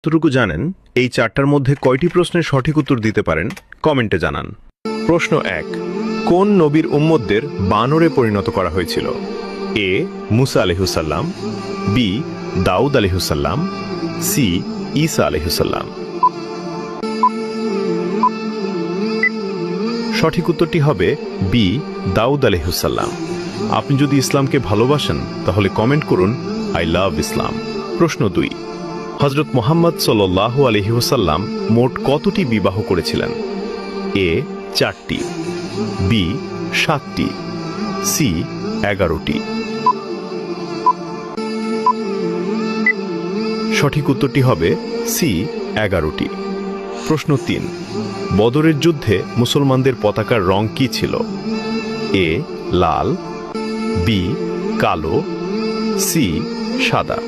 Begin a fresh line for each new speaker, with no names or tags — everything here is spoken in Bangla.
যতটুকু জানেন এই চারটার মধ্যে কয়টি প্রশ্নের সঠিক উত্তর দিতে পারেন কমেন্টে জানান।
প্রশ্ন 1, কোন নবীর উম্মতদের বানরে পরিণত করা হয়েছিল? এ মুসা আলাইহিসসালাম, বি দাউদ আলাইহিসসালাম, সি ঈসা আলাইহিসসালাম। সঠিক উত্তরটি হবে বি দাউদ আলাইহিসসালাম। আপনি যদি ইসলামকে ভালোবাসেন তাহলে কমেন্ট করুন আই লাভ ইসলাম। প্রশ্ন 2, হযরত মুহাম্মদ সাল্লাল্লাহু আলাইহি ওয়াসাল্লাম মোট কতটি বিবাহ করেছিলেন? এ 4টি, বি 7টি, সি 11টি। সঠিক উত্তরটি হবে সি 11টি। প্রশ্ন 3, বদরের যুদ্ধে মুসলমানদের পতাকার রং কি ছিল? এ লাল, বি কালো, সি সাদা।